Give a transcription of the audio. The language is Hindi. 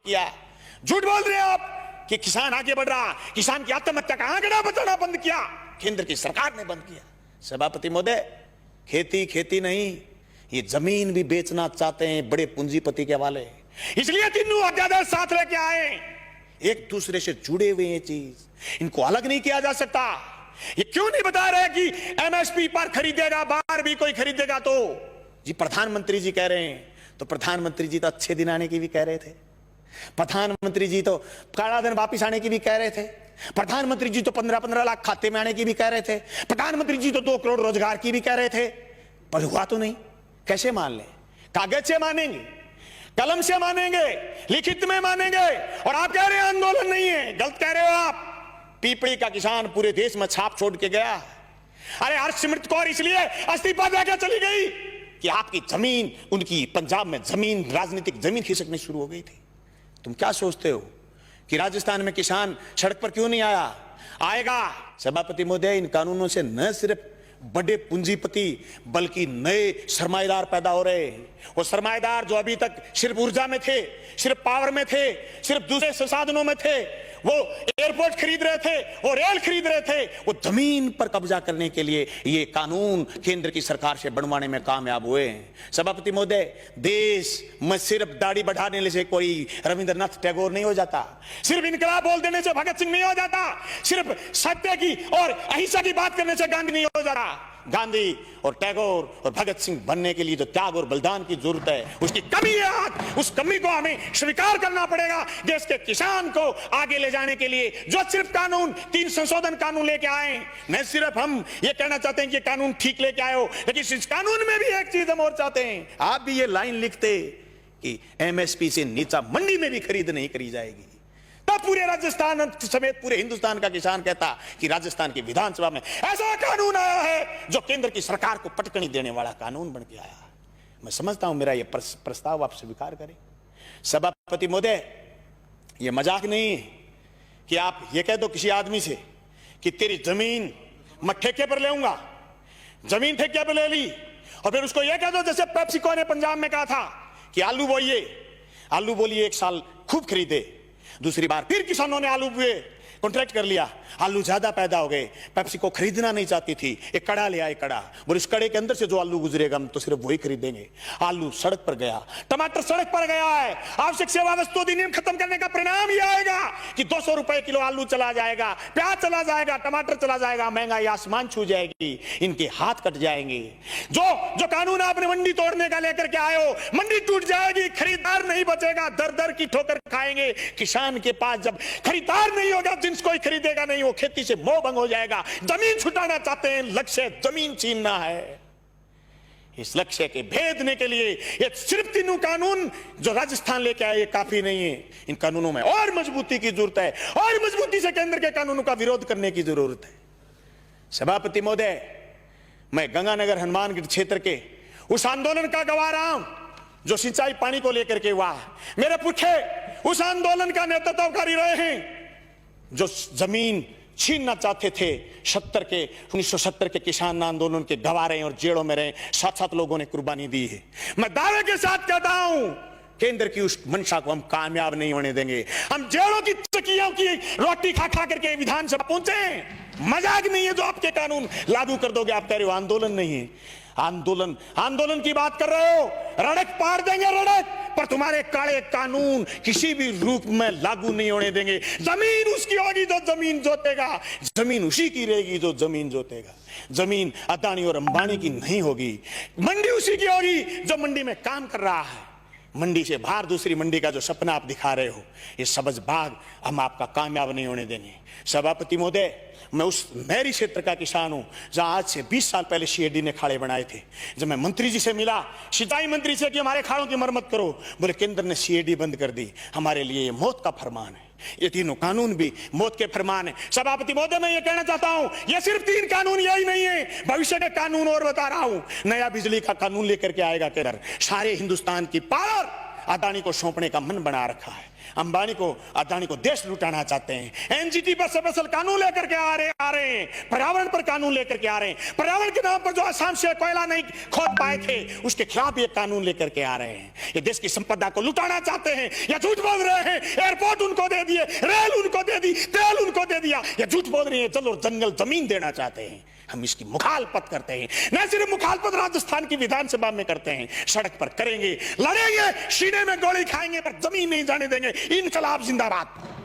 किया। झूठ बोल रहे हैं आप कि किसान आगे बढ़ रहा, किसान की आत्महत्या का आंकड़ा बताना बंद किया, केंद्र की सरकार ने बंद किया। सभापति महोदय, खेती खेती नहीं, ये जमीन भी बेचना चाहते हैं बड़े पूंजीपति के हवाले, इसलिए तीनों अध्यादेश साथ लेके आए। एक दूसरे से जुड़े हुए ये चीज, इनको अलग नहीं किया जा सकता। ये क्यों नहीं बता रहे कि एमएसपी पर खरीदेगा, बाहर भी कोई खरीदेगा तो जी प्रधानमंत्री जी कह रहे हैं, तो प्रधानमंत्री जी तो अच्छे दिन आने की भी कह रहे थे, प्रधानमंत्री जी तो काला धन वापिस आने की भी कह रहे थे, प्रधानमंत्री जी तो 15-15 लाख खाते में आने की भी कह रहे थे, प्रधानमंत्री जी तो 2 करोड़ रोजगार की भी कह रहे थे, पर हुआ तो नहीं। कैसे मान लें? कागज से मानेंगे, कलम से मानेंगे, लिखित में मानेंगे, और आप कह रहे हैं आंदोलन नहीं है। गलत कह रहे हो आप। पीपड़ी का किसान पूरे देश में छाप छोड़ के गया। अरे हरसिमरत कौर इसलिए इस्तीफा देकर चली गई कि आपकी जमीन, उनकी पंजाब में जमीन, राजनीतिक जमीन खिसकनी शुरू हो गई थी। तुम क्या सोचते हो कि राजस्थान में किसान सड़क पर क्यों नहीं आया? आएगा। सभापति महोदय, इन कानूनों से न सिर्फ बड़े पूंजीपति बल्कि नए सरमाएदार पैदा हो रहे हैं। वो सरमाएदार जो अभी तक सिर्फ ऊर्जा में थे, सिर्फ पावर में थे, सिर्फ दूसरे संसाधनों में थे, वो एयरपोर्ट खरीद रहे थे, वो रेल खरीद रहे थे, वो जमीन पर कब्जा करने के लिए ये कानून केंद्र की सरकार से बनवाने में कामयाब हुए हैं। सभापति महोदय, देश में सिर्फ दाढ़ी बढ़ाने से कोई रविंद्रनाथ टैगोर नहीं हो जाता, सिर्फ इनकलाब बोल देने से भगत सिंह नहीं हो जाता, सिर्फ सत्य की और अहिंसा की बात करने से गांधी नहीं हो जाता। गांधी और टैगोर और भगत सिंह बनने के लिए जो त्याग और बलिदान की जरूरत है, उसकी कमी है आज। उस कमी को हमें स्वीकार करना पड़ेगा। देश के किसान को आगे ले जाने के लिए जो सिर्फ कानून, 3 संशोधन कानून लेके आए, न सिर्फ हम ये कहना चाहते हैं कि कानून ठीक लेके आए हो, लेकिन इस कानून में भी एक चीज हम और चाहते हैं। आप भी ये लाइन लिखते कि एमएसपी से नीचा मंडी में भी खरीद नहीं करी जाएगी, तब पूरे राजस्थान समेत पूरे हिंदुस्तान का किसान कहता कि राजस्थान की विधानसभा में ऐसा कानून आया है जो केंद्र की सरकार को पटकनी देने वाला कानून बन के आया। मैं समझता हूं मेरा यह प्रस्ताव आप स्वीकार करें। सभापति महोदय, यह मजाक नहीं है कि आप ये कह दो किसी आदमी से कि तेरी जमीन मैं ठेके पर ले आऊंगा, जमीन ठेके पर ले ली, और फिर उसको यह कह दो जैसे पेप्सिको ने पंजाब में कहा था कि आलू बोलिए 1 साल खूब खरीदे, दूसरी बार फिर किसानों ने आलू बुए, कॉन्ट्रैक्ट कर लिया, आलू ज्यादा पैदा हो गए, पेप्सिको खरीदना नहीं चाहती थी, एक कड़ा ले आए, कड़ा, और इस कड़े के अंदर से जो आलू गुजरेगा हम तो सिर्फ वही खरीदेंगे। आलू सड़क पर गया, टमाटर सड़क पर गया है। आवश्यक सेवा वस्तु अधिनियम खत्म करने का परिणाम यह आएगा कि 200 रुपए किलो आलू चला जाएगा, प्याज चला जाएगा, टमाटर चला जाएगा, महंगाई आसमान छू जाएगी, इनके हाथ कट जाएंगे। जो कानून आपने मंडी तोड़ने का लेकर के आए हो, मंडी टूट जाएगी, खरीदार नहीं बचेगा, दर दर की ठोकर खाएंगे। किसान के पास जब खरीदार नहीं होगा, जिन्स कोई खरीदेगा नहीं, वो खेती से मोह भंग हो जाएगा। जमीन छुटाना चाहते हैं, लक्ष्य जमीन छीनना है। इस लक्ष्य के भेदने के लिए ये सिर्फ 3 कानून जो राजस्थान लेके आए ये काफी नहीं है। इन कानूनों में और मजबूती की जरूरत है, और मजबूती से केंद्र के कानूनों का विरोध करने की जरूरत है। सभापति महोदय, मैं गंगानगर हनुमानगढ़ क्षेत्र के उस आंदोलन का गवाह रहा हूं जो सिंचाई पानी को लेकर के हुआ। मेरे पुरखे उस आंदोलन का नेतृत्व कर रहे हैं जो जमीन छीनना चाहते थे। 1970 के किसान आंदोलन के गवाह रहे और जेलों में रहे, 7-7 लोगों ने कुर्बानी दी है। मैं दावे के साथ कहता हूं, केंद्र की उस मंशा को हम कामयाब नहीं होने देंगे। हम जेलों की चकियों की रोटी खा खा करके विधानसभा पहुंचे। मजाक नहीं है जो आपके कानून लागू कर दोगे। आप कह रहे हो आंदोलन नहीं है, आंदोलन की बात कर रहे हो, रड़क पार देंगे रड़क, पर तुम्हारे काले कानून किसी भी रूप में लागू नहीं होने देंगे। जमीन उसकी होगी जो जमीन जोतेगा, जमीन उसी की रहेगी जो जमीन जोतेगा। जमीन अदानी और अंबानी की नहीं होगी, मंडी उसी की होगी जो मंडी में काम कर रहा है। मंडी से बाहर दूसरी मंडी का जो सपना आप दिखा रहे हो, ये सबज बाग हम आपका कामयाब नहीं होने देंगे। सभापति महोदय, मैं उस नहरी क्षेत्र का किसान हूं जहां आज से 20 साल पहले सीएडी ने खाड़े बनाए थे। जब मैं मंत्री जी से मिला, सिंचाई मंत्री से कि हमारे खाड़ों की मरम्मत करो, बोले केंद्र ने सीएडी बंद कर दी, हमारे लिए ये मौत का फरमान है। ये 3 कानून भी मौत के फरमान है। सभापति महोदय, मैं ये कहना चाहता हूं, ये सिर्फ 3 कानून यही नहीं है, भविष्य के कानून और बता रहा हूं। नया बिजली का कानून लेकर के आएगा केंद्र, सारे हिंदुस्तान की पावर अदानी को सौंपने का मन बना रखा है। अंबानी को, अदानी को देश लुटाना चाहते हैं। एनजीटी पर स्पेशल कानून लेकर के आ रहे हैं, पर्यावरण पर कानून लेकर के आ रहे हैं। पर्यावरण के नाम पर जो असम से कोयला नहीं खोद पाए थे उसके खिलाफ ये कानून लेकर के आ रहे हैं। ये देश की संपदा को लुटाना चाहते हैं या झूठ बोल रहे हैं। एयरपोर्ट उनको दे दिए, रेल उनको दे दी, तेल उनको दे दिया, या झूठ बोल रहे हैं चलो जंगल जमीन देना चाहते हैं। हम इसकी मुखालफत करते हैं। न सिर्फ मुखालफत राजस्थान की विधानसभा में करते हैं, सड़क पर करेंगे, लड़ेंगे, सीने में गोली खाएंगे, पर जमीन नहीं जाने देंगे। इनकलाब जिंदाबाद।